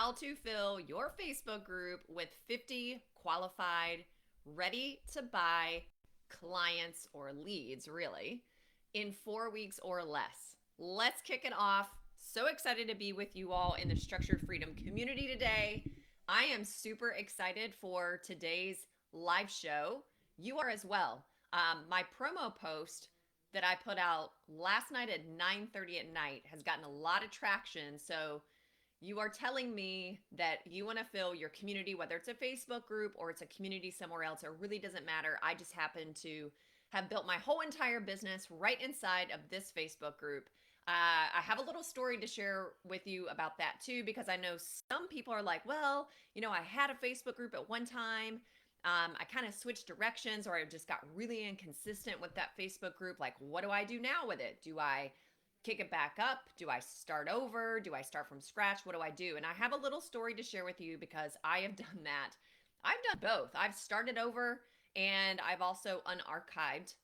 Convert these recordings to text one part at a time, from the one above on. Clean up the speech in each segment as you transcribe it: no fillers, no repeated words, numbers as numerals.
how to fill your Facebook group with 50 qualified, ready to buy clients or leads, really, in 4 weeks or less. Let's kick it off. So excited to be with you all in the Structured Freedom community today. I am super excited for today's live show. You are as well. My promo post that I put out last night at 9:30 at night has gotten a lot of traction. So you are telling me that you want to fill your community, whether it's a Facebook group or it's a community somewhere else. It really doesn't matter. I just happen to have built my whole entire business right inside of this Facebook group. I have a little story to share with you about that too, because I know some people are like, well, I had a Facebook group at one time. I kind of switched directions, or I just got really inconsistent with that Facebook group. Like, what do I do now with it? Do I kick it back up? Do I start over? Do I start from scratch? What do I do? And I have a little story to share with you because I have done that. I've done both. I've started over and I've also unarchived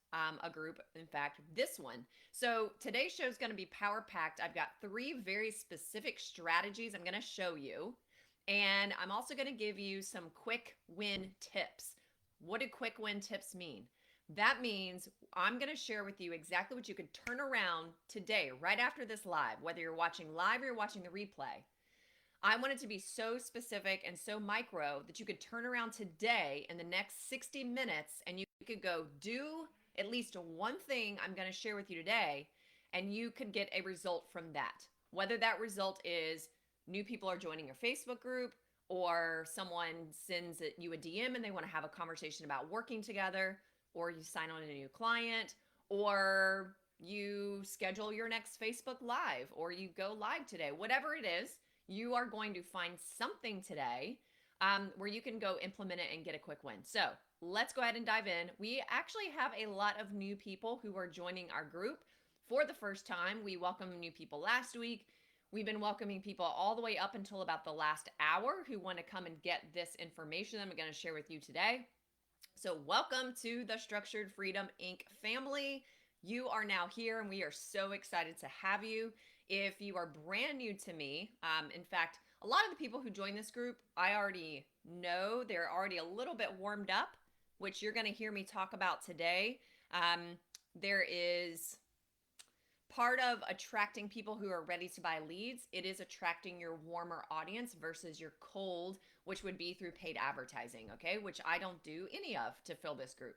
a group. In fact, this one. So today's show is going to be power packed. I've got 3 very specific strategies I'm going to show you. And I'm also going to give you some quick win tips. What do quick win tips mean? That means I'm going to share with you exactly what you could turn around today, right after this live, whether you're watching live or you're watching the replay. I want it to be so specific and so micro that you could turn around today in the next 60 minutes and you could go do at least one thing I'm going to share with you today, and you could get a result from that. Whether that result is new people are joining your Facebook group, or someone sends you a DM and they want to have a conversation about working together, or you sign on a new client, or you schedule your next Facebook Live, or you go live today. Whatever it is, you are going to find something today where you can go implement it and get a quick win. So let's go ahead and dive in. We actually have a lot of new people who are joining our group for the first time. We welcomed new people last week. We've been welcoming people all the way up until about the last hour who want to come and get this information that I'm going to share with you today. So welcome to the Structured Freedom Inc. family. You are now here and we are so excited to have you. If you are brand new to me, in fact, a lot of the people who join this group, I already know. They're already a little bit warmed up, which you're going to hear me talk about today. There is part of attracting people who are ready to buy leads. It is attracting your warmer audience versus your cold, which would be through paid advertising, okay? Which I don't do any of to fill this group.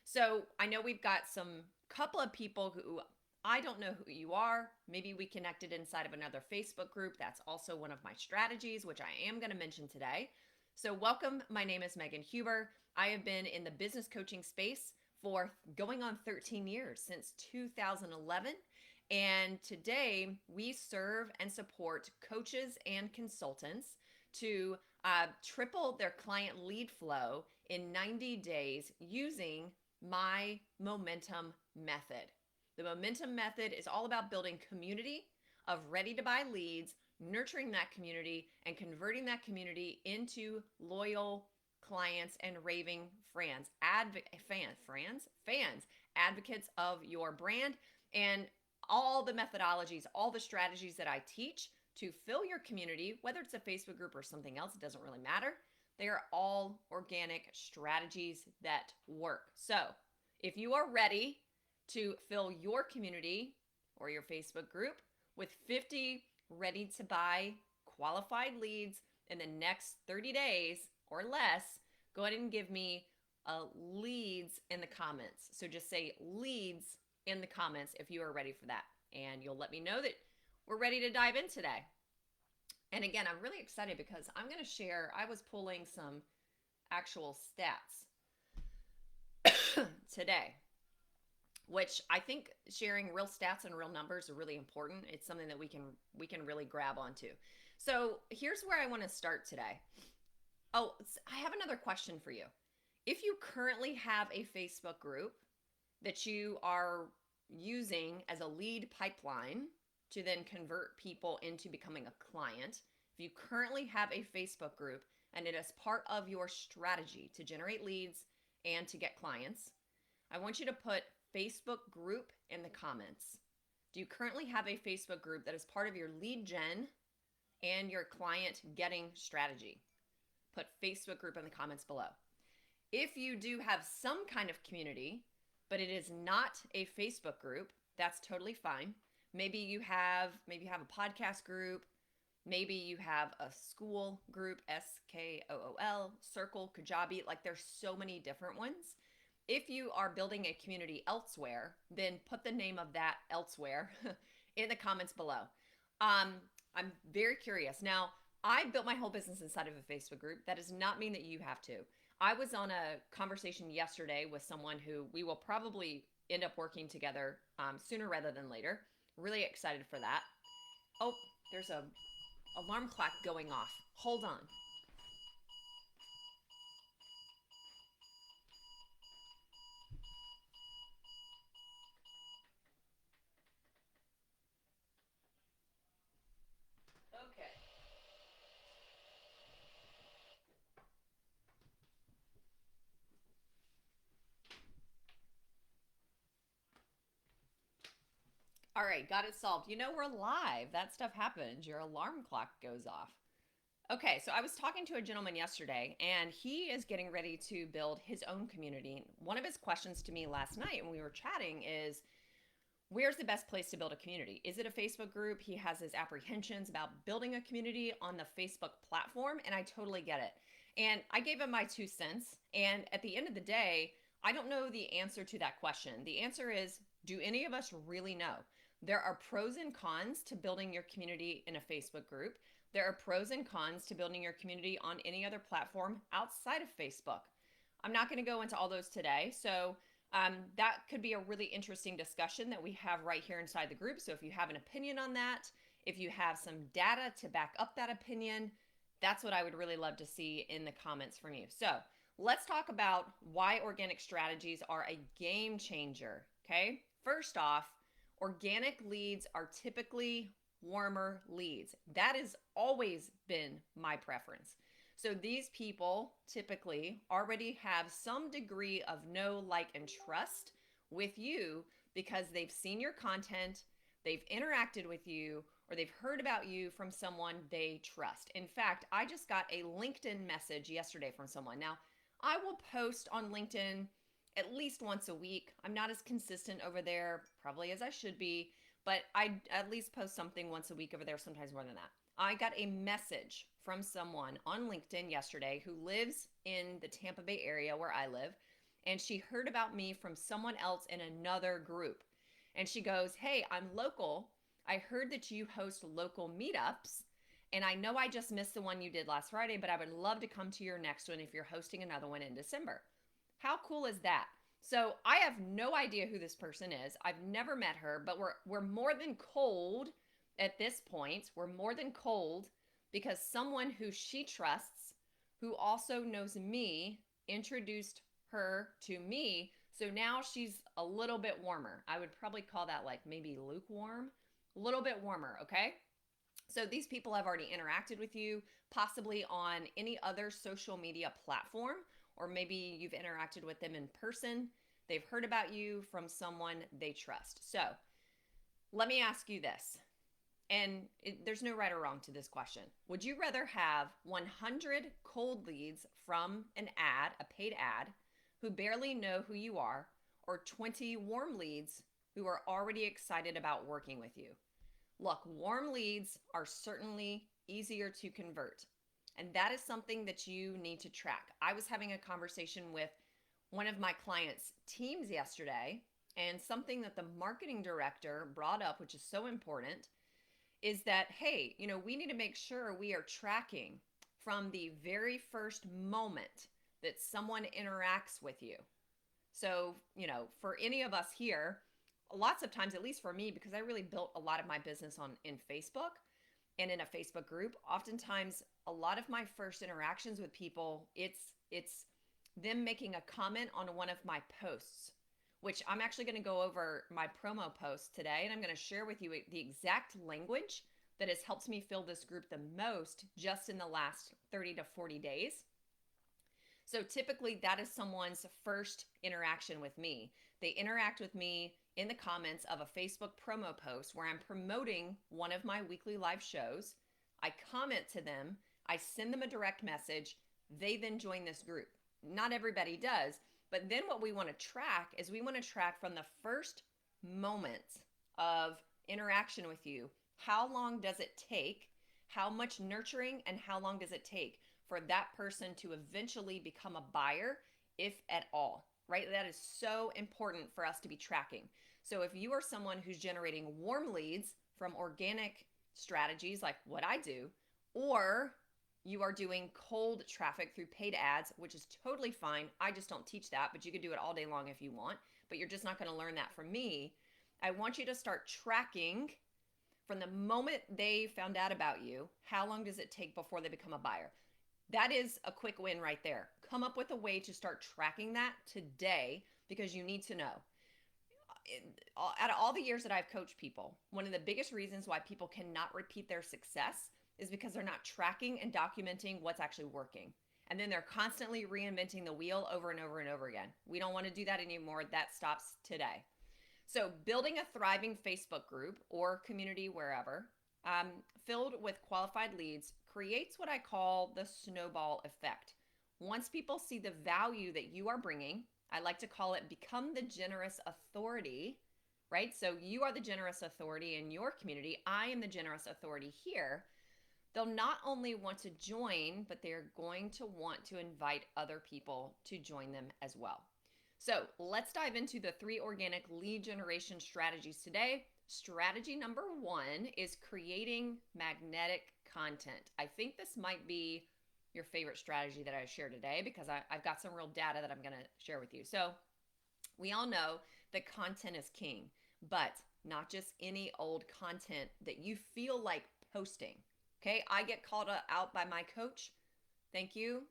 So I know we've got some couple of people who I don't know who you are. Maybe we connected inside of another Facebook group. That's also one of my strategies, which I am going to mention today. So welcome. My name is Megan Huber. I have been in the business coaching space for going on 13 years, since 2011. And today we serve and support coaches and consultants to triple their client lead flow in 90 days using my momentum method. The momentum method is all about building community of ready to buy leads, nurturing that community, and converting that community into loyal clients and raving fans, advocates of your brand. And all the methodologies, all the strategies that I teach to fill your community, whether it's a Facebook group or something else, it doesn't really matter. They are all organic strategies that work. So if you are ready to fill your community or your Facebook group with 50 ready to buy qualified leads in the next 30 days or less, go ahead and give me leads in the comments. So just say leads in the comments if you are ready for that. And you'll let me know that we're ready to dive in today. And again, I'm really excited because I'm going to share, I was pulling some actual stats today, which I think sharing real stats and real numbers are really important. It's something that we can really grab onto. So here's where I want to start today. Oh, I have another question for you. If you currently have a Facebook group that you are using as a lead pipeline to then convert people into becoming a client, if you currently have a Facebook group and it is part of your strategy to generate leads and to get clients, I want you to put Facebook group in the comments. Do you currently have a Facebook group that is part of your lead gen and your client getting strategy. Put Facebook group in the comments below. If you do have some kind of community, but it is not a Facebook group, that's totally fine. Maybe you have a podcast group, maybe you have a school group, SKOOL, Circle, Kajabi, like there's so many different ones. If you are building a community elsewhere, then put the name of that elsewhere in the comments below. I'm very curious. Now, I built my whole business inside of a Facebook group. That does not mean that you have to. I was on a conversation yesterday with someone who we will probably end up working together sooner rather than later. Really excited for that. Oh, there's a alarm clock going off. Hold on. Okay. All right, got it solved. You know, we're live. That stuff happens. Your alarm clock goes off. Okay, so I was talking to a gentleman yesterday, and he is getting ready to build his own community. One of his questions to me last night when we were chatting is, where's the best place to build a community? Is it a Facebook group? He has his apprehensions about building a community on the Facebook platform, and I totally get it. And I gave him my 2 cents, and at the end of the day, I don't know the answer to that question. The answer is, do any of us really know? There are pros and cons to building your community in a Facebook group. There are pros and cons to building your community on any other platform outside of Facebook. I'm not going to go into all those today. So that could be a really interesting discussion that we have right here inside the group. So if you have an opinion on that, if you have some data to back up that opinion, that's what I would really love to see in the comments from you. So let's talk about why organic strategies are a game changer. Okay. First off, organic leads are typically warmer leads. That has always been my preference. So these people typically already have some degree of know, like, and trust with you because they've seen your content, they've interacted with you, or they've heard about you from someone they trust. In fact, I just got a LinkedIn message yesterday from someone. Now, I will post on LinkedIn at least once a week. I'm not as consistent over there probably as I should be, but I at least post something once a week over there, sometimes more than that. I got a message from someone on LinkedIn yesterday who lives in the Tampa Bay area where I live, and she heard about me from someone else in another group. And she goes, "Hey, I'm local. I heard that you host local meetups, and I know I just missed the one you did last Friday, but I would love to come to your next one if you're hosting another one in December." How cool is that? So I have no idea who this person is. I've never met her, but we're more than cold at this point. We're more than cold because someone who she trusts, who also knows me, introduced her to me. So now she's a little bit warmer. I would probably call that like maybe lukewarm, a little bit warmer, okay? So these people have already interacted with you, possibly on any other social media platform, or maybe you've interacted with them in person. They've heard about you from someone they trust. So let me ask you this, and there's no right or wrong to this question. Would you rather have 100 cold leads from an ad, a paid ad, who barely know who you are, or 20 warm leads who are already excited about working with you? Look, warm leads are certainly easier to convert. And that is something that you need to track. I was having a conversation with one of my clients' teams yesterday, and something that the marketing director brought up, which is so important, is that, hey, we need to make sure we are tracking from the very first moment that someone interacts with you. So, for any of us here, lots of times, at least for me, because I really built a lot of my business in Facebook and in a Facebook group, oftentimes a lot of my first interactions with people, it's them making a comment on one of my posts, which I'm actually going to go over my promo post today, and I'm going to share with you the exact language that has helped me fill this group the most just in the last 30 to 40 days. So typically that is someone's first interaction with me. They interact with me in the comments of a Facebook promo post where I'm promoting one of my weekly live shows. I comment to them, I send them a direct message, they then join this group. Not everybody does, but then what we want to track is we want to track from the first moment of interaction with you. How long does it take? How much nurturing and how long does it take for that person to eventually become a buyer, if at all, right? That is so important for us to be tracking. So if you are someone who's generating warm leads from organic strategies like what I do, or you are doing cold traffic through paid ads, which is totally fine. I just don't teach that, but you could do it all day long if you want, but you're just not going to learn that from me. I want you to start tracking from the moment they found out about you. How long does it take before they become a buyer? That is a quick win right there. Come up with a way to start tracking that today, because you need to know. Out of all the years that I've coached people, one of the biggest reasons why people cannot repeat their success is because they're not tracking and documenting what's actually working. And then they're constantly reinventing the wheel over and over and over again. We don't want to do that anymore. That stops today. So building a thriving Facebook group or community wherever, filled with qualified leads, creates what I call the snowball effect. Once people see the value that you are bringing, I like to call it become the generous authority, right? So you are the generous authority in your community. I am the generous authority here. They'll not only want to join, but they're going to want to invite other people to join them as well. So let's dive into the 3 organic lead generation strategies today. Strategy number 1 is creating magnetic content. I think this might be your favorite strategy that I share today, because I've got some real data that I'm going to share with you. So we all know that content is king, but not just any old content that you feel like posting. Okay, I get called out by my coach. Thank you,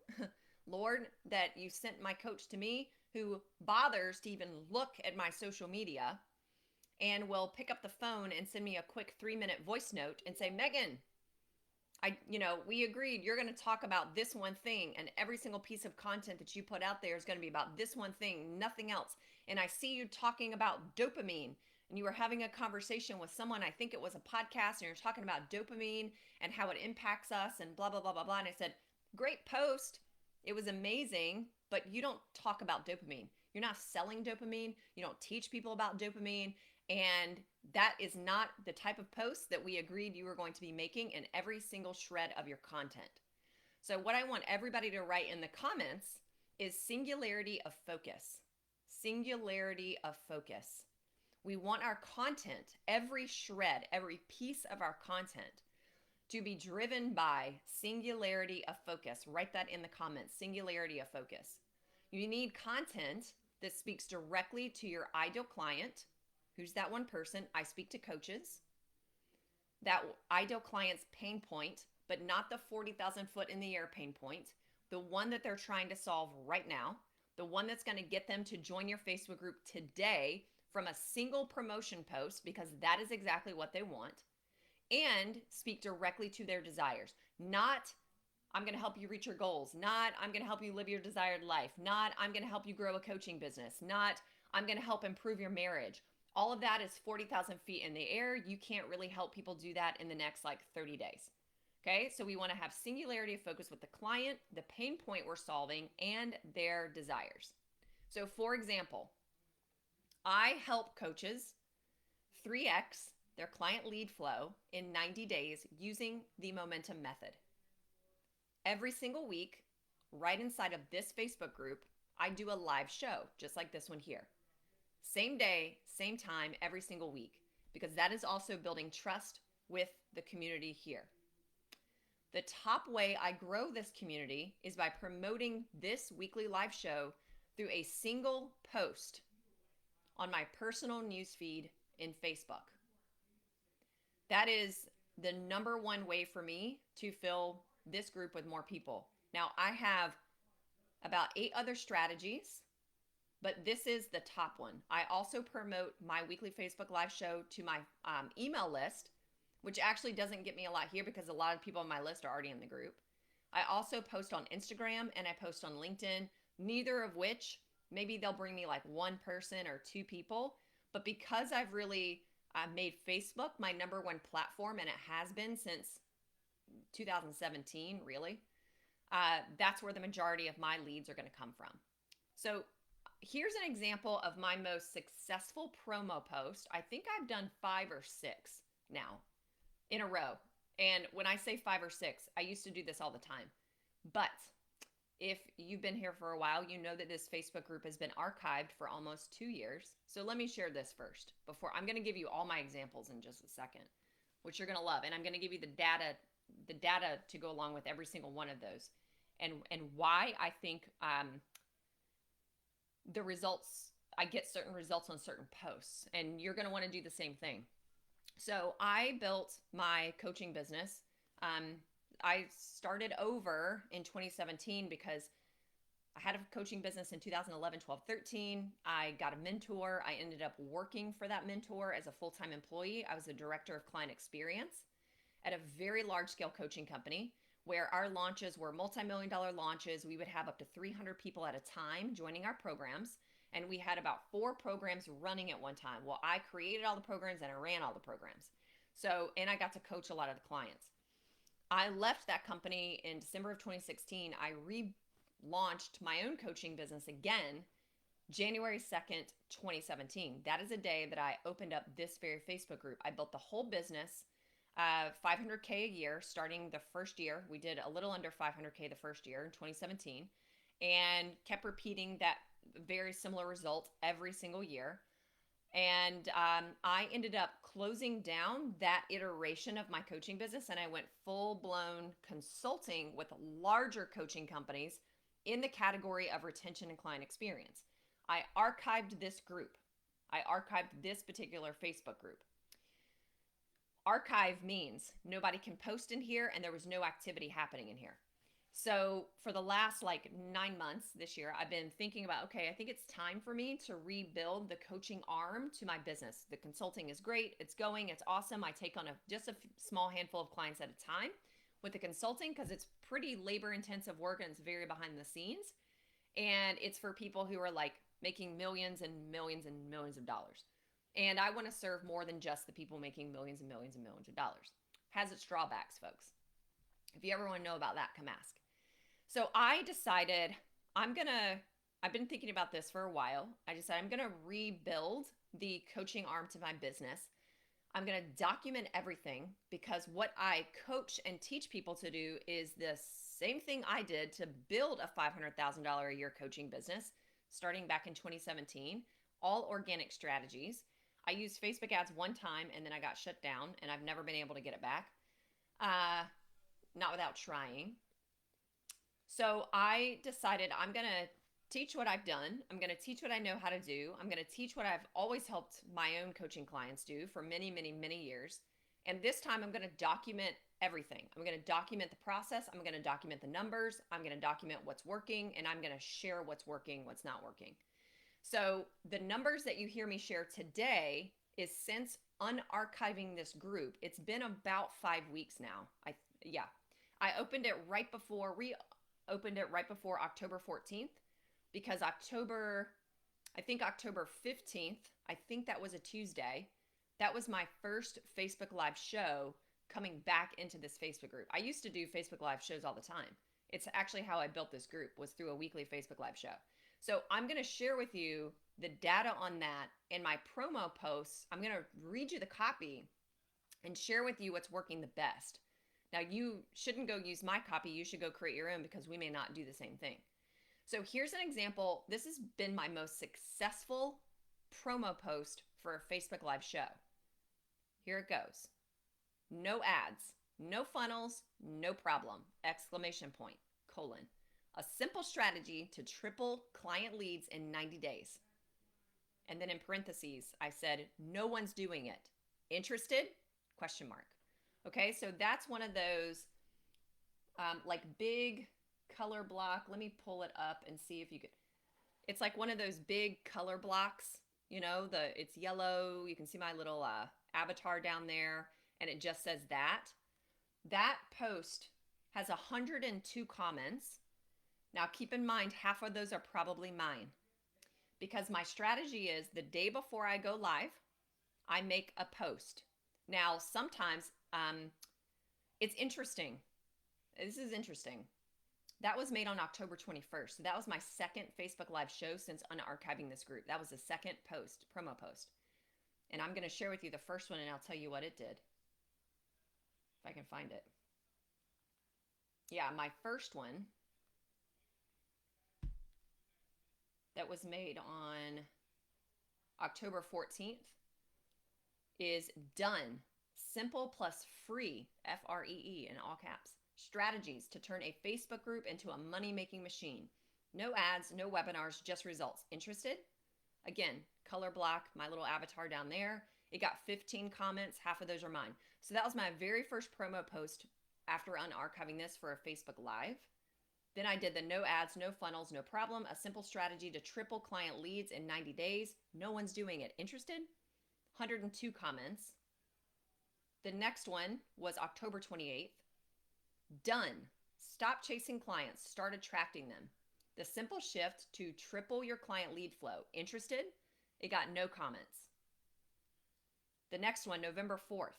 Lord, that you sent my coach to me, who bothers to even look at my social media and will pick up the phone and send me a quick 3-minute voice note and say, Megan, we agreed you're going to talk about this one thing, and every single piece of content that you put out there is going to be about this one thing, nothing else. And I see you talking about dopamine, and you were having a conversation with someone, I think it was a podcast, and you're talking about dopamine and how it impacts us and blah, blah, blah, blah, blah. And I said, great post. It was amazing, but you don't talk about dopamine. You're not selling dopamine. You don't teach people about dopamine. And that is not the type of post that we agreed you were going to be making in every single shred of your content. So what I want everybody to write in the comments is singularity of focus. Singularity of focus. We want our content, every shred, every piece of our content, to be driven by singularity of focus. Write that in the comments, singularity of focus. You need content that speaks directly to your ideal client. Who's that one person? I speak to coaches. That ideal client's pain point, but not the 40,000 foot in the air pain point, the one that they're trying to solve right now, the one that's going to get them to join your Facebook group today from a single promotion post, because that is exactly what they want, and speak directly to their desires. Not, I'm going to help you reach your goals. Not, I'm going to help you live your desired life. Not, I'm going to help you grow a coaching business. Not, I'm going to help improve your marriage. All of that is 40,000 feet in the air. You can't really help people do that in the next 30 days. Okay, so we want to have singularity of focus with the client, the pain point we're solving, and their desires. So for example, I help coaches 3x their client lead flow in 90 days using the momentum method. Every single week, right inside of this Facebook group, I do a live show, just like this one here. Same day, same time, every single week, because that is also building trust with the community here. The top way I grow this community is by promoting this weekly live show through a single post on my personal newsfeed in Facebook. That is the number one way for me to fill this group with more people. Now, I have about 8 other strategies, but this is the top one. I also promote my weekly Facebook live show to my email list, which actually doesn't get me a lot here because a lot of people on my list are already in the group. I also post on Instagram and I post on LinkedIn, neither of which, maybe they'll bring me 1 person or 2 people. But because I've really made Facebook my number one platform, and it has been since 2017, really. That's where the majority of my leads are going to come from. So here's an example of my most successful promo post. I think I've done 5 or 6 now in a row. And when I say 5 or 6, I used to do this all the time. But if you've been here for a while, you know that this Facebook group has been archived for almost 2 years. So let me share this first before I'm going to give you all my examples in just a second, which you're going to love. And I'm going to give you the data to go along with every single one of those, and why I think the results, I get certain results on certain posts, and you're going to want to do the same thing. So I built my coaching business. I started over in 2017 because I had a coaching business in 2011, 12, 13. I got a mentor. I ended up working for that mentor as a full-time employee. I was the director of client experience at a very large-scale coaching company where our launches were multi-million-dollar launches. We would have up to 300 people at a time joining our programs, and we had about 4 programs running at one time. Well, I created all the programs and I ran all the programs. So, and I got to coach a lot of the clients. I left that company in December of 2016. I relaunched my own coaching business again, January 2nd, 2017. That is a day that I opened up this very Facebook group. I built the whole business, $500K a year starting the first year. We did a little under $500K the first year in 2017, and kept repeating that very similar result every single year. And I ended up closing down that iteration of my coaching business, and I went full-blown consulting with larger coaching companies in the category of retention and client experience. I archived this group. I archived this particular Facebook group. Archive means nobody can post in here, and there was no activity happening in here. So for the last 9 months this year, I've been thinking about, okay, I think it's time for me to rebuild the coaching arm to my business. The consulting is great. It's going. It's awesome. I take on just a small handful of clients at a time with the consulting because it's pretty labor intensive work and it's very behind the scenes. And it's for people who are making millions and millions and millions of dollars. And I want to serve more than just the people making millions and millions and millions of dollars. Has its drawbacks, folks. If you ever want to know about that, come ask. So I decided I've been thinking about this for a while. I decided I'm going to rebuild the coaching arm to my business. I'm going to document everything because what I coach and teach people to do is the same thing I did to build a $500,000 a year coaching business starting back in 2017, all organic strategies. I used Facebook ads one time and then I got shut down and I've never been able to get it back. Not without trying. So I decided I'm going to teach what I've done. I'm going to teach what I know how to do. I'm going to teach what I've always helped my own coaching clients do for many, many, many years. And this time I'm going to document everything. I'm going to document the process. I'm going to document the numbers. I'm going to document what's working, and I'm going to share what's working, what's not working. So the numbers that you hear me share today is since unarchiving this group. It's been about 5 weeks now. I opened it right before October 14th because October 15th, I think that was a Tuesday. That was my first Facebook Live show coming back into this Facebook group. I used to do Facebook Live shows all the time. It's actually how I built this group, was through a weekly Facebook Live show. So I'm going to share with you the data on that in my promo posts. I'm going to read you the copy and share with you what's working the best. Now, you shouldn't go use my copy. You should go create your own because we may not do the same thing. So here's an example. This has been my most successful promo post for a Facebook Live show. Here it goes. No ads, no funnels, no problem, exclamation point, colon. A simple strategy to triple client leads in 90 days. And then in parentheses, I said, no one's doing it. Interested? Question mark. Okay, so that's one of those big color block. Let me pull it up and see if you could. It's like one of those big color blocks, it's yellow. You can see my little avatar down there, and it just says that. That post has 102 comments. Now keep in mind, half of those are probably mine because my strategy is the day before I go live, I make a post. Now, sometimes it's interesting This is interesting. That was made on October 21st. So that was my second Facebook Live show since unarchiving this group. That was the second post, promo post. And I'm going to share with you the first one and I'll tell you what it did. If I can find it. Yeah, my first one that was made on October 14th is done. Simple plus free, FREE in all caps. Strategies to turn a Facebook group into a money-making machine. No ads, no webinars, just results. Interested? Again, color block, my little avatar down there. It got 15 comments. Half of those are mine. So that was my very first promo post after unarchiving this for a Facebook Live. Then I did the no ads, no funnels, no problem. A simple strategy to triple client leads in 90 days. No one's doing it. Interested? 102 comments. The next one was October 28th. Done. Stop chasing clients. Start attracting them. The simple shift to triple your client lead flow. Interested? It got no comments. The next one, November 4th.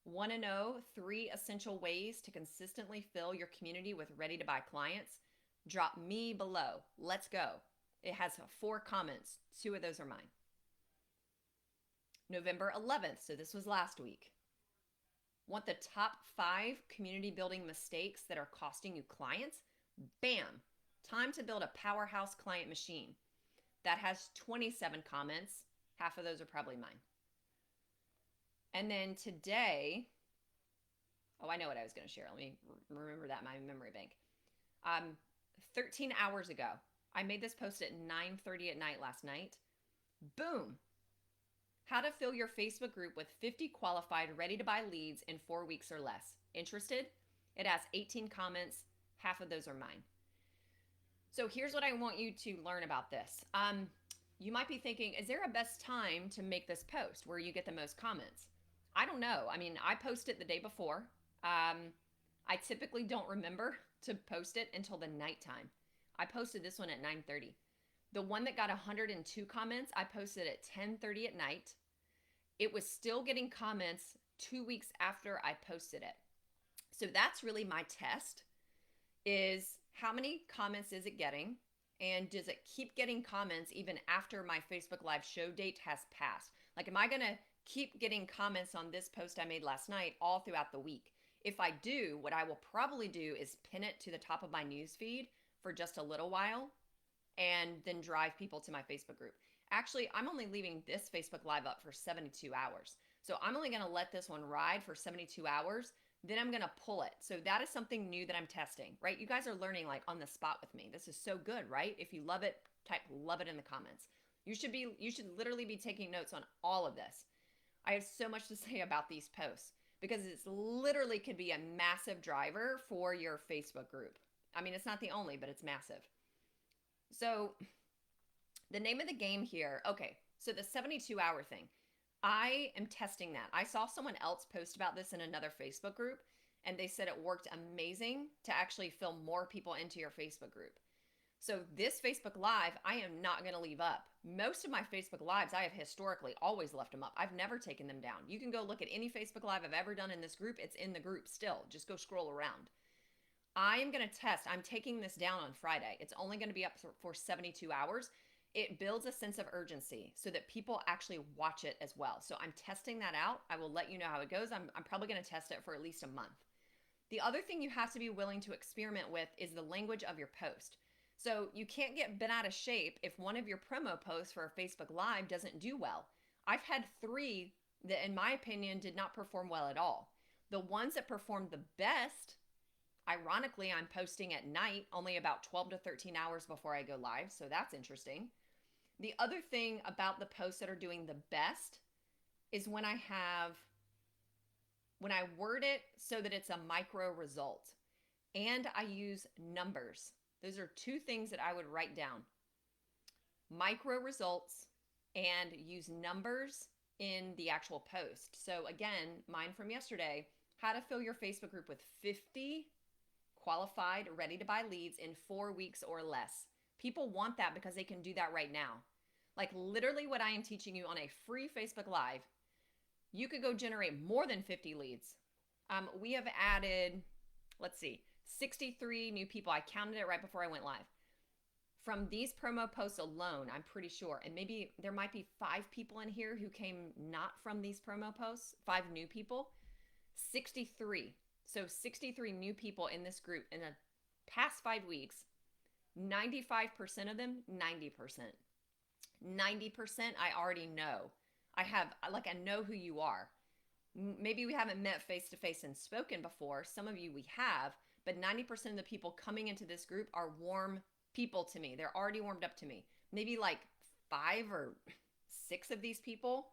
Want to know 3 essential ways to consistently fill your community with ready-to-buy clients? Drop me below. Let's go. It has 4 comments. 2 of those are mine. November 11th, so this was last week. Want the top 5 community building mistakes that are costing you clients? Bam! Time to build a powerhouse client machine. That has 27 comments. Half of those are probably mine. And then today, oh, I know what I was going to share. Let me remember that in my memory bank. 13 hours ago, I made this post at 9:30 at night last night. Boom! How to fill your Facebook group with 50 qualified, ready-to-buy leads in 4 weeks or less. Interested? It has 18 comments. Half of those are mine. So here's what I want you to learn about this. You might be thinking, is there a best time to make this post where you get the most comments? I don't know. I mean, I post it the day before. I typically don't remember to post it until the nighttime. I posted this one at 9:30. The one that got 102 comments, I posted at 10:30 at night. It was still getting comments 2 weeks after I posted it. So that's really my test, is how many comments is it getting? And does it keep getting comments even after my Facebook Live show date has passed? Like, am I going to keep getting comments on this post I made last night all throughout the week? If I do, what I will probably do is pin it to the top of my news feed for just a little while and then drive people to my Facebook group. Actually, I'm only leaving this Facebook Live up for 72 hours. So I'm only going to let this one ride for 72 hours. Then I'm going to pull it. So that is something new that I'm testing, right? You guys are learning like on the spot with me. This is so good, right? If you love it, type love it in the comments. You should literally be taking notes on all of this. I have so much to say about these posts because it's literally could be a massive driver for your Facebook group. I mean, it's not the only, but it's massive. So the name of the game here, okay, so the 72-hour thing, I am testing that. I saw someone else post about this in another Facebook group, and they said it worked amazing to actually fill more people into your Facebook group. So this Facebook Live, I am not going to leave up. Most of my Facebook Lives, I have historically always left them up. I've never taken them down. You can go look at any Facebook Live I've ever done in this group. It's in the group still. Just go scroll around. I am going to test. I'm taking this down on Friday. It's only going to be up for 72 hours. It builds a sense of urgency so that people actually watch it as well. So I'm testing that out. I will let you know how it goes. I'm probably going to test it for at least a month. The other thing you have to be willing to experiment with is the language of your post. So you can't get bent out of shape if one of your promo posts for a Facebook Live doesn't do well. I've had 3 that, in my opinion, did not perform well at all. The ones that performed the best, ironically, I'm posting at night, only about 12 to 13 hours before I go live. So that's interesting. The other thing about the posts that are doing the best is when I word it so that it's a micro result and I use numbers. Those are 2 things that I would write down. Micro results and use numbers in the actual post. So again, mine from yesterday, how to fill your Facebook group with 50 qualified, ready-to-buy leads in 4 weeks or less. People want that because they can do that right now. Like literally what I am teaching you on a free Facebook Live, you could go generate more than 50 leads. We have added, let's see, 63 new people. I counted it right before I went live. From these promo posts alone, I'm pretty sure, and maybe there might be 5 people in here who came not from these promo posts, 5 new people, 63. So 63 new people in this group in the past 5 weeks, 95% of them, 90%. 90% I already know. I know who you are. Maybe we haven't met face to face and spoken before. Some of you we have, but 90% of the people coming into this group are warm people to me. They're already warmed up to me. Maybe like 5 or 6 of these people,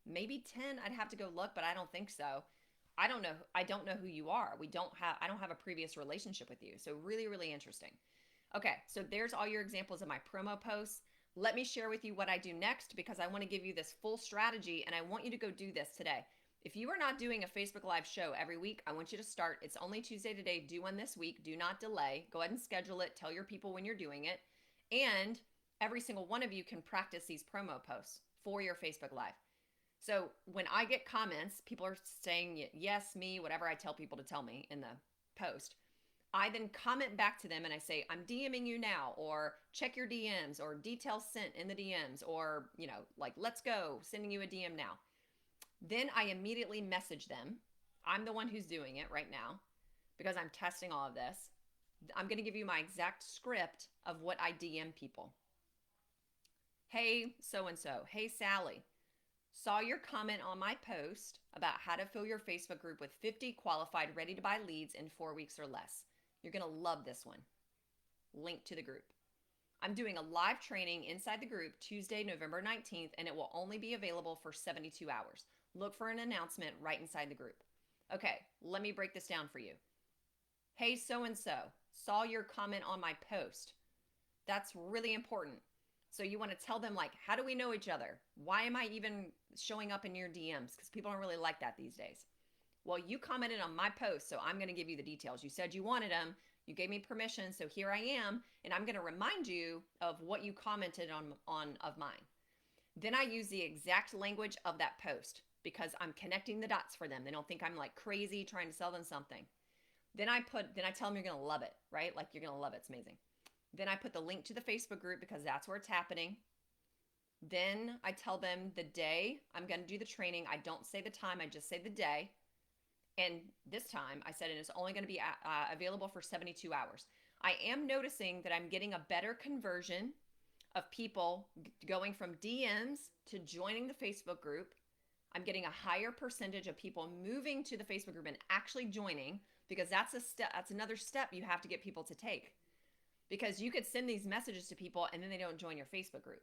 maybe 10. I'd have to go look, but I don't think so. I don't know. I don't know who you are. I don't have a previous relationship with you. So really, really interesting. Okay, so there's all your examples of my promo posts. Let me share with you what I do next, because I want to give you this full strategy and I want you to go do this today. If you are not doing a Facebook Live show every week, I want you to start. It's only Tuesday today. Do one this week. Do not delay. Go ahead and schedule it. Tell your people when you're doing it. And every single one of you can practice these promo posts for your Facebook Live. So when I get comments, people are saying yes, me, whatever I tell people to tell me in the post. I then comment back to them and I say, I'm DMing you now, or check your DMs, or details sent in the DMs, or, like, let's go, sending you a DM now. Then I immediately message them. I'm the one who's doing it right now because I'm testing all of this. I'm going to give you my exact script of what I DM people. Hey, so-and-so. Hey, Sally. Saw your comment on my post about how to fill your Facebook group with 50 qualified, ready-to-buy leads in 4 weeks or less. You're going to love this one. Link to the group. I'm doing a live training inside the group Tuesday, November 19th, and it will only be available for 72 hours. Look for an announcement right inside the group. Okay, let me break this down for you. Hey, so-and-so, saw your comment on my post. That's really important. So you want to tell them, like, how do we know each other? Why am I even showing up in your DMs? Because people don't really like that these days. Well, you commented on my post, so I'm going to give you the details. You said you wanted them. You gave me permission, so here I am, and I'm going to remind you of what you commented on of mine. Then I use the exact language of that post because I'm connecting the dots for them. They don't think I'm like crazy trying to sell them something. Then I tell them you're going to love it, right? Like, you're going to love it. It's amazing. Then I put the link to the Facebook group because that's where it's happening. Then I tell them the day I'm going to do the training. I don't say the time. I just say the day. And this time I said it is only going to be available for 72 hours. I am noticing that I'm getting a better conversion of people going from DMs to joining the Facebook group. I'm getting a higher percentage of people moving to the Facebook group and actually joining, because that's another step you have to get people to take. Because you could send these messages to people and then they don't join your Facebook group.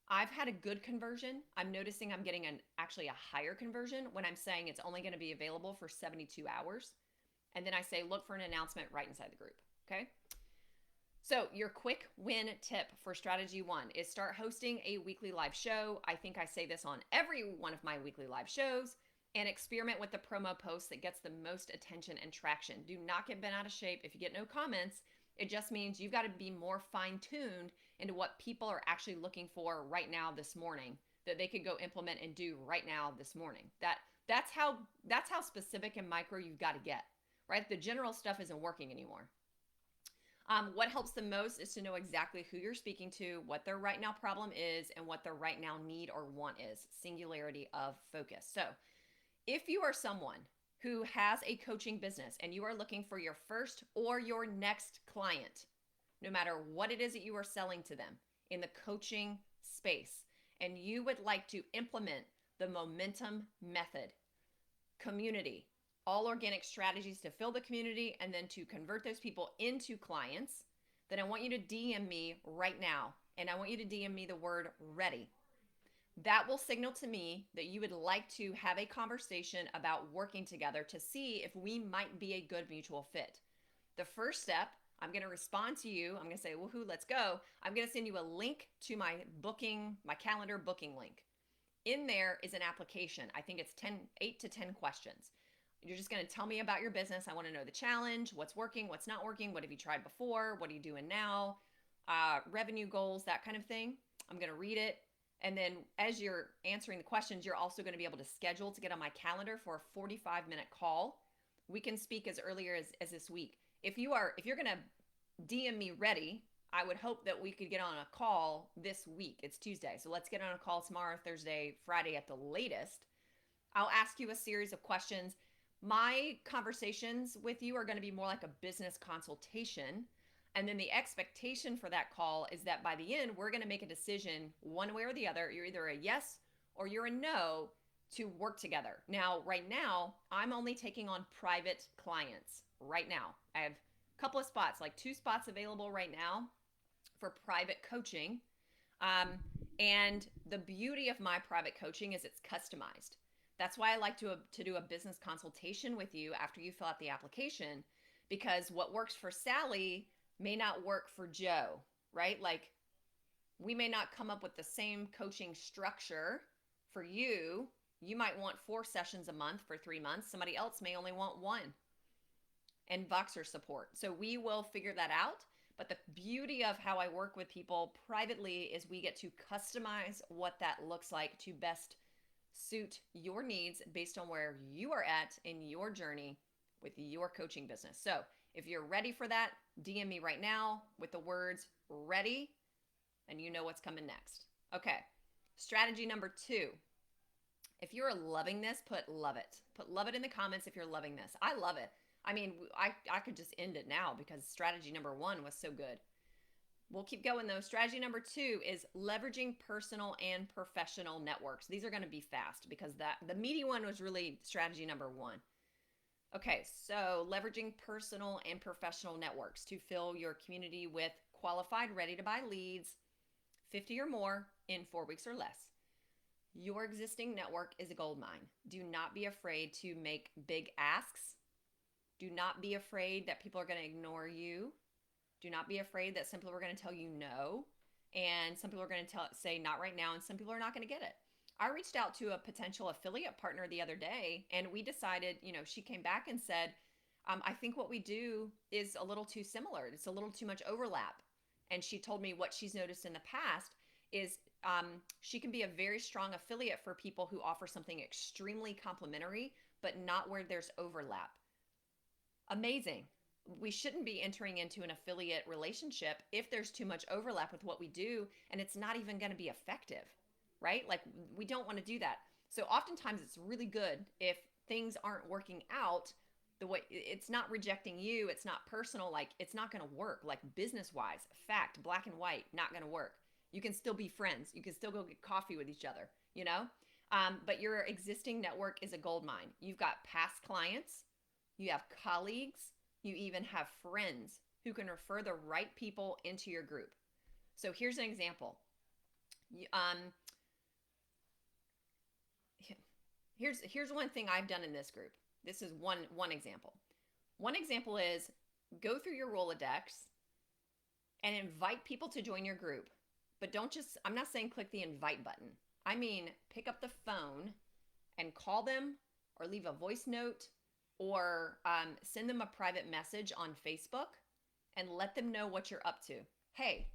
I've had a good conversion. I'm noticing I'm getting actually a higher conversion when I'm saying it's only going to be available for 72 hours. And then I say, look for an announcement right inside the group. Okay. So your quick win tip for strategy 1 is start hosting a weekly live show. I think I say this on every one of my weekly live shows, and experiment with the promo post that gets the most attention and traction. Do not get bent out of shape if you get no comments. It just means you've got to be more fine-tuned into what people are actually looking for right now this morning that they could go implement and do right now this morning. That's how specific and micro you've got to get, right? The general stuff isn't working anymore. What helps the most is to know exactly who you're speaking to, what their right now problem is, and what their right now need or want is. Singularity of focus. So if you are someone who has a coaching business and you are looking for your first or your next client, no matter what it is that you are selling to them in the coaching space, and you would like to implement the momentum method, community, all organic strategies to fill the community and then to convert those people into clients, then I want you to DM me right now. And I want you to DM me the word ready. That will signal to me that you would like to have a conversation about working together to see if we might be a good mutual fit. The first step, I'm going to respond to you. I'm going to say, woohoo, let's go. I'm going to send you a link to my calendar booking link. In there is an application. I think it's 8 to 10 questions. You're just going to tell me about your business. I want to know the challenge, what's working, what's not working, what have you tried before, what are you doing now, revenue goals, that kind of thing. I'm going to read it. And then as you're answering the questions, you're also going to be able to schedule to get on my calendar for a 45-minute call. We can speak as early as this week. if you're going to DM me ready, I would hope that we could get on a call this week. It's Tuesday. So let's get on a call tomorrow, Thursday, Friday at the latest. I'll ask you a series of questions. My conversations with you are going to be more like a business consultation. And then the expectation for that call is that by the end, we're going to make a decision one way or the other. You're either a yes or you're a no to work together. Now, right now, I'm only taking on private clients right now. I have a couple of spots, like 2 spots available right now for private coaching. And the beauty of my private coaching is it's customized. That's why I like to do a business consultation with you after you fill out the application, because what works for Sally may not work for Joe, right? Like, we may not come up with the same coaching structure for you. You might want 4 sessions a month for 3 months. Somebody else may only want 1, and Voxer support. So we will figure that out. But the beauty of how I work with people privately is we get to customize what that looks like to best suit your needs based on where you are at in your journey with your coaching business. So if you're ready for that, DM me right now with the words ready, and you know what's coming next. Okay, strategy number 2. If you're loving this, put love it. Put love it in the comments if you're loving this. I love it. I mean, I could just end it now because strategy number 1 was so good. We'll keep going though. Strategy number 2 is leveraging personal and professional networks. These are going to be fast because the meaty one was really strategy number 1. Okay, so leveraging personal and professional networks to fill your community with qualified, ready-to-buy leads, 50 or more in 4 weeks or less. Your existing network is a gold mine. Do not be afraid to make big asks. Do not be afraid that people are going to ignore you. Do not be afraid that some people are going to tell you no, and some people are going to say not right now, and some people are not going to get it. I reached out to a potential affiliate partner the other day, and we decided, she came back and said, I think what we do is a little too similar. It's a little too much overlap. And she told me what she's noticed in the past is she can be a very strong affiliate for people who offer something extremely complimentary, but not where there's overlap. Amazing. We shouldn't be entering into an affiliate relationship if there's too much overlap with what we do and it's not even going to be effective, right? Like, we don't want to do that. So oftentimes it's really good if things aren't working out the way, it's not rejecting you, it's not personal, like it's not going to work, like business wise, fact, black and white, not going to work. You can still be friends. You can still go get coffee with each other, but your existing network is a gold mine. You've got past clients, you have colleagues, you even have friends who can refer the right people into your group. So here's an example. Here's one thing I've done in this group. This is one example. One example is go through your Rolodex and invite people to join your group. But I'm not saying click the invite button. I mean, pick up the phone and call them or leave a voice note or send them a private message on Facebook and let them know what you're up to. Hey,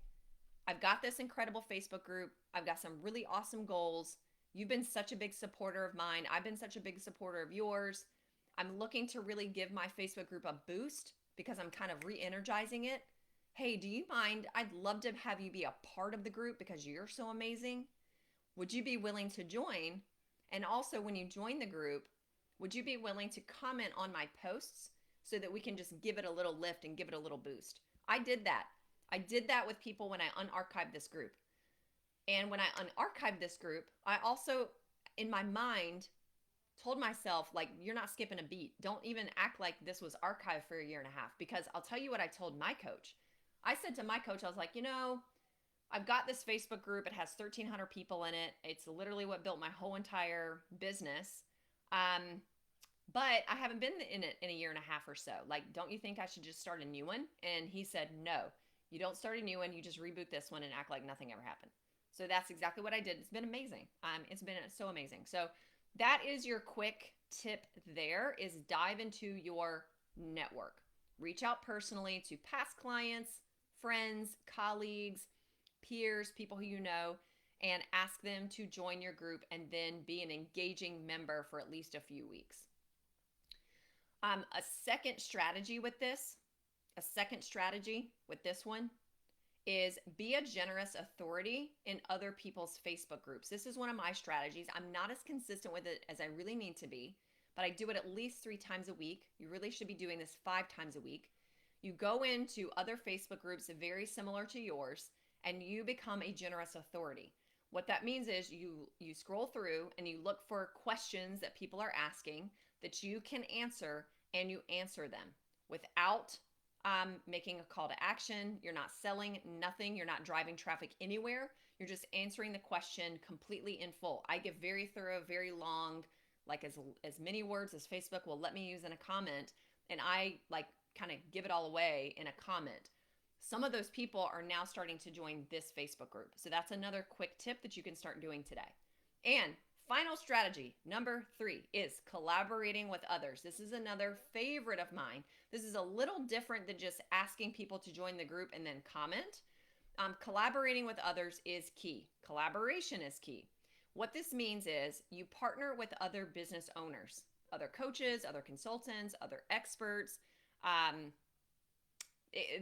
I've got this incredible Facebook group. I've got some really awesome goals. You've been such a big supporter of mine. I've been such a big supporter of yours. I'm looking to really give my Facebook group a boost because I'm kind of re-energizing it. Hey, do you mind? I'd love to have you be a part of the group because you're so amazing. Would you be willing to join? And also, when you join the group, would you be willing to comment on my posts so that we can just give it a little lift and give it a little boost? I did that. I did that with people when I unarchived this group. And when I unarchived this group, I also, in my mind, told myself, like, you're not skipping a beat. Don't even act like this was archived for a year and a half, because I'll tell you what I told my coach. I said to my coach, I was like, I've got this Facebook group. It has 1,300 people in it. It's literally what built my whole entire business. But I haven't been in it in a year and a half or so. Like, don't you think I should just start a new one? And he said, no, you don't start a new one. You just reboot this one and act like nothing ever happened. So that's exactly what I did. It's been amazing. It's been so amazing. So that is your quick tip there, is dive into your network. Reach out personally to past clients, friends, colleagues, peers, people who you know, and ask them to join your group and then be an engaging member for at least a few weeks. A second strategy with this A second strategy with this one is be a generous authority in other people's Facebook groups. This is one of my strategies. I'm not as consistent with it as I really need to be, but I do it at least 3 times a week. You really should be doing this 5 times a week. You go into other Facebook groups very similar to yours and you become a generous authority. What that means is you scroll through and you look for questions that people are asking that you can answer, and you answer them without making a call to action. You're not selling nothing. You're not driving traffic anywhere. You're just answering the question completely in full. I give very thorough, very long, like as many words as Facebook will let me use in a comment, and I like kind of give it all away in a comment. Some of those people are now starting to join this Facebook group. So that's another quick tip that you can start doing today. And final strategy, number 3, is collaborating with others. This is another favorite of mine. This is a little different than just asking people to join the group and then comment. Collaborating with others is key. Collaboration is key. What this means is you partner with other business owners, other coaches, other consultants, other experts.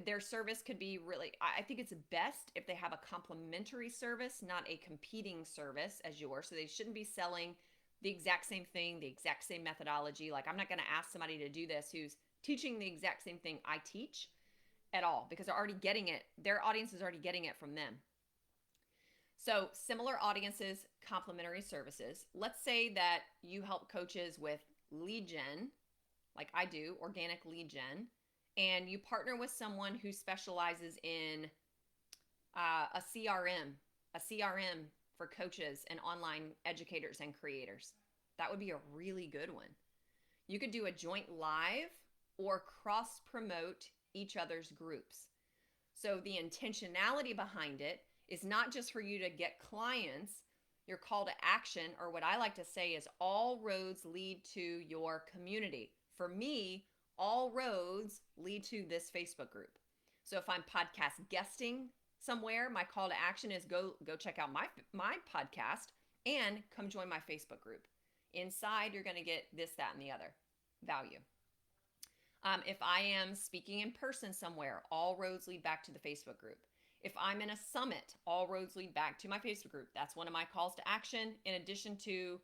Their service could be really, I think it's best if they have a complementary service, not a competing service as yours. So they shouldn't be selling the exact same thing, the exact same methodology. Like, I'm not going to ask somebody to do this who's teaching the exact same thing I teach at all, because they're already getting it. Their audience is already getting it from them. So similar audiences, complementary services. Let's say that you help coaches with lead gen, like I do, organic lead gen, and you partner with someone who specializes in a CRM for coaches and online educators and creators. That would be a really good one. You could do a joint live or cross promote each other's groups. So the intentionality behind it is not just for you to get clients. Your call to action, or what I like to say, is all roads lead to your community. For me, all roads lead to this Facebook group. So if I'm podcast guesting somewhere, my call to action is go check out my podcast and come join my Facebook group. Inside, you're going to get this, that, and the other value. If I am speaking in person somewhere, all roads lead back to the Facebook group. If I'm in a summit, all roads lead back to my Facebook group. That's one of my calls to action. In addition to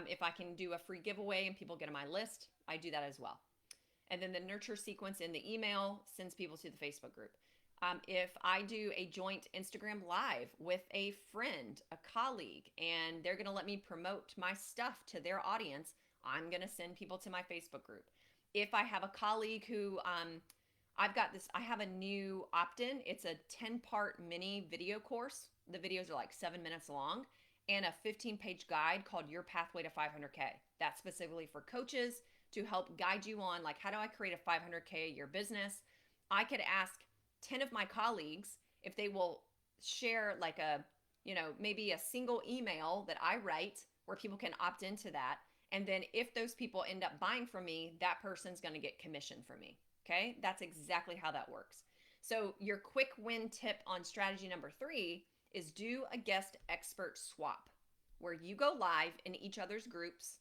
if I can do a free giveaway and people get on my list, I do that as well. And then the nurture sequence in the email sends people to the Facebook group. If I do a joint Instagram live with a friend, a colleague, and they're going to let me promote my stuff to their audience, I'm going to send people to my Facebook group. If I have a colleague who I have a new opt-in. It's a 10-part mini video course. The videos are like 7 minutes long, and a 15-page guide called Your Pathway to 500K. That's specifically for coaches to help guide you on, like, how do I create a 500K a year business? I could ask 10 of my colleagues if they will share like maybe a single email that I write where people can opt into that. And then if those people end up buying from me, that person's going to get commission from me. Okay, that's exactly how that works. So your quick win tip on strategy number 3 is do a guest expert swap, where you go live in each other's groups,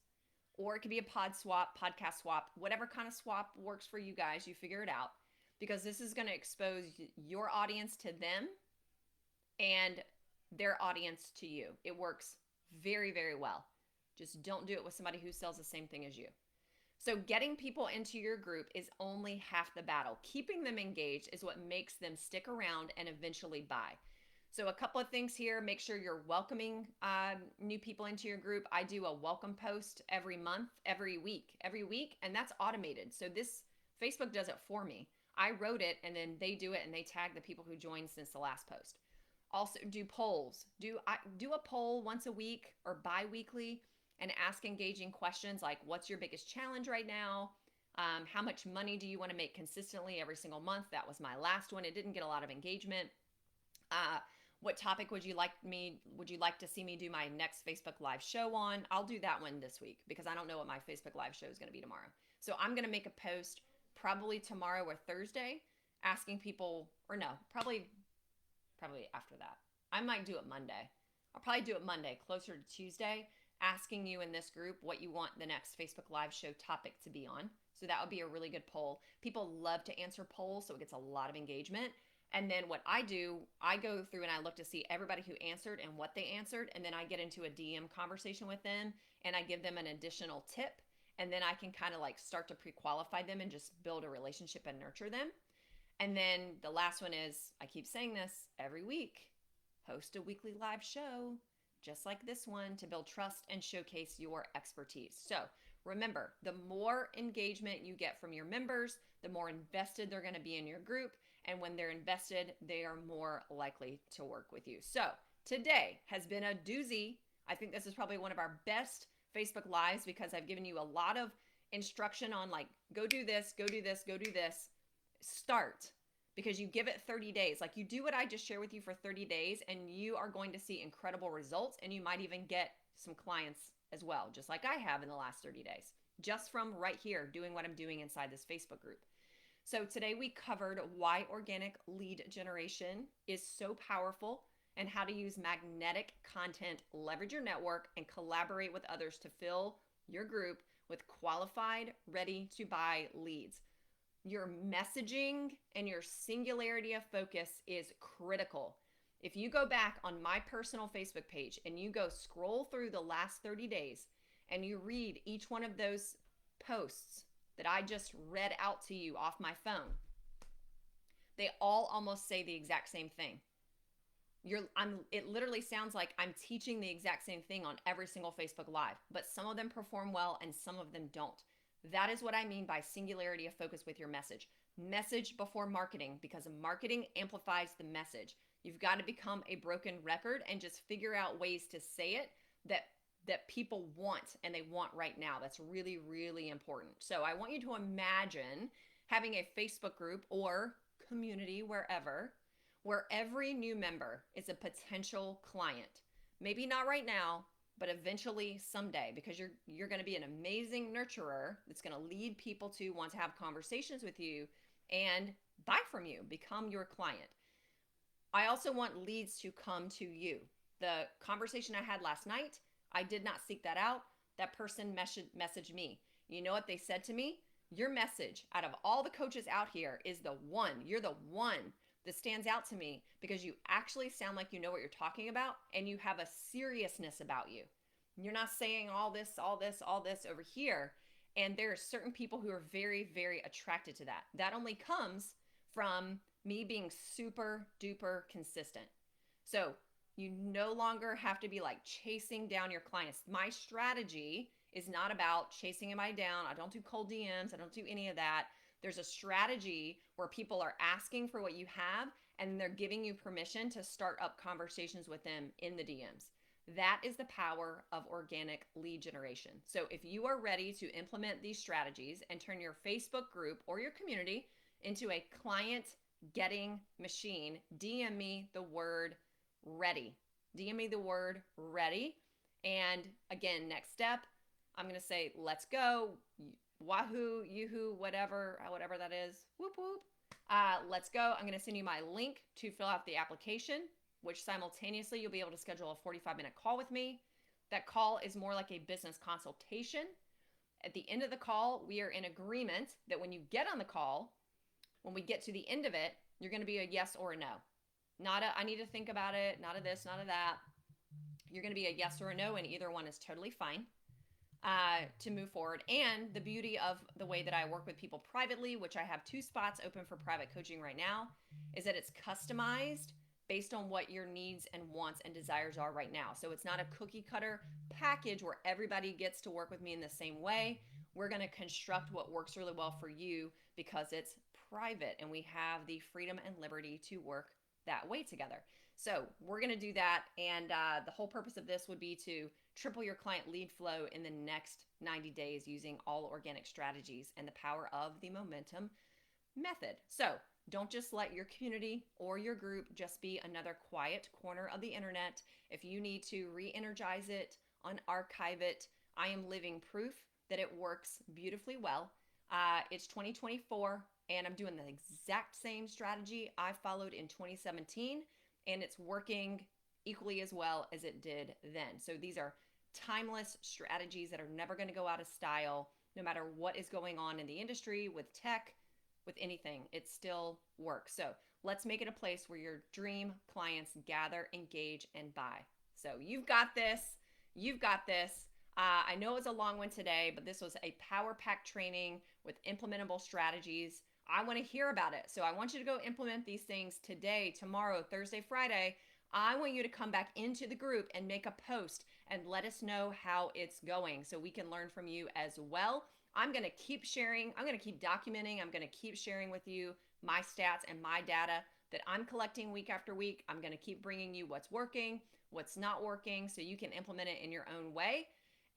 or it could be a pod swap, podcast swap, whatever kind of swap works for you guys. You figure it out, because this is going to expose your audience to them and their audience to you. It works very, very well. Just don't do it with somebody who sells the same thing as you. So getting people into your group is only half the battle. Keeping them engaged is what makes them stick around and eventually buy. So a couple of things here. Make sure you're welcoming new people into your group. I do a welcome post every week, and that's automated. So this Facebook does it for me. I wrote it, and then they do it, and they tag the people who joined since the last post. Also do polls. Do a poll once a week or bi-weekly and ask engaging questions like, what's your biggest challenge right now? How much money do you want to make consistently every single month? That was my last one. It didn't get a lot of engagement. What topic would you like to see me do my next Facebook Live show on? I'll do that one this week, because I don't know what my Facebook Live show is going to be tomorrow. So I'm going to make a post probably tomorrow or Thursday asking people, or no, probably after that. I might do it Monday. I'll probably do it Monday, closer to Tuesday, asking you in this group what you want the next Facebook Live show topic to be on. So that would be a really good poll. People love to answer polls, so it gets a lot of engagement. And then what I do, I go through and I look to see everybody who answered and what they answered. And then I get into a DM conversation with them and I give them an additional tip. And then I can kind of like start to pre-qualify them and just build a relationship and nurture them. And then the last one is, I keep saying this every week, host a weekly live show just like this one to build trust and showcase your expertise. So remember, the more engagement you get from your members, the more invested they're going to be in your group. And when they're invested, they are more likely to work with you. So today has been a doozy. I think this is probably one of our best Facebook Lives because I've given you a lot of instruction on like, go do this, go do this, go do this. Start, because you give it 30 days. Like, you do what I just shared with you for 30 days and you are going to see incredible results, and you might even get some clients as well, just like I have in the last 30 days, just from right here doing what I'm doing inside this Facebook group. So today we covered why organic lead generation is so powerful and how to use magnetic content, leverage your network, and collaborate with others to fill your group with qualified, ready to buy leads. Your messaging and your singularity of focus is critical. If you go back on my personal Facebook page and you go scroll through the last 30 days and you read each one of those posts that I just read out to you off my phone, they all almost say the exact same thing. It literally sounds like I'm teaching the exact same thing on every single Facebook Live, but some of them perform well and some of them don't. That is what I mean by singularity of focus with your message. Message before marketing, because marketing amplifies the message. You've got to become a broken record and just figure out ways to say it that people want and they want right now. That's really, really important. So I want you to imagine having a Facebook group or community wherever, where every new member is a potential client. Maybe not right now, but eventually someday, because you're going to be an amazing nurturer that's going to lead people to want to have conversations with you and buy from you, become your client. I also want leads to come to you. The conversation I had last night, I did not seek that out. That person messaged me. You know what they said to me? Your message out of all the coaches out here is the one. You're the one that stands out to me because you actually sound like you know what you're talking about and you have a seriousness about you. You're not saying all this over here. And there are certain people who are very, very attracted to that. That only comes from me being super duper consistent. So you no longer have to be like chasing down your clients. My strategy is not about chasing anybody down. I don't do cold DMs. I don't do any of that. There's a strategy where people are asking for what you have and they're giving you permission to start up conversations with them in the DMs. That is the power of organic lead generation. So if you are ready to implement these strategies and turn your Facebook group or your community into a client getting machine, DM me the word ready. DM me the word ready. And again, next step, I'm going to say, let's go. Wahoo, yoo-hoo, whatever that is. Whoop, whoop. Let's go. I'm going to send you my link to fill out the application, which simultaneously you'll be able to schedule a 45-minute call with me. That call is more like a business consultation. At the end of the call, we are in agreement that when you get on the call, when we get to the end of it, you're going to be a yes or a no. Not a, I need to think about it, not a this, not a that. You're going to be a yes or a no, and either one is totally fine to move forward. And the beauty of the way that I work with people privately, which I have 2 spots open for private coaching right now, is that it's customized based on what your needs and wants and desires are right now. So it's not a cookie cutter package where everybody gets to work with me in the same way. We're going to construct what works really well for you because it's private and we have the freedom and liberty to work that way together. So we're going to do that. And the whole purpose of this would be to triple your client lead flow in the next 90 days using all organic strategies and the power of the momentum method. So don't just let your community or your group just be another quiet corner of the internet. If you need to re-energize it, unarchive it, I am living proof that it works beautifully well. It's 2024 and I'm doing the exact same strategy I followed in 2017 and it's working equally as well as it did then. So these are timeless strategies that are never going to go out of style. no matter what is going on in the industry, with tech, with anything. It still works. So let's make it a place where your dream clients gather, engage, and buy. So you've got this. You've got this. I know it was a long one today, but this was a power pack training with implementable strategies. I want to hear about it. So I want you to go implement these things today, tomorrow, Thursday, Friday. I want you to come back into the group and make a post and let us know how it's going so we can learn from you as well. I'm going to keep sharing. I'm going to keep documenting. I'm going to keep sharing with you my stats and my data that I'm collecting week after week. I'm going to keep bringing you what's working, what's not working, so you can implement it in your own way.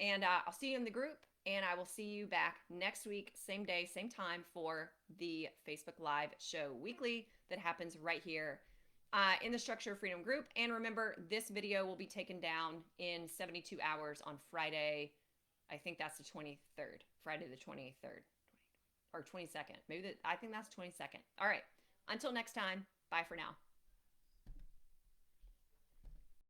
And I'll see you in the group, and I will see you back next week, same day, same time, for the Facebook Live show weekly that happens right here in the Structure of Freedom group. And remember, this video will be taken down in 72 hours on Friday. I think that's the 23rd, Friday the 23rd or 22nd. I think that's 22nd. All right. Until next time, bye for now.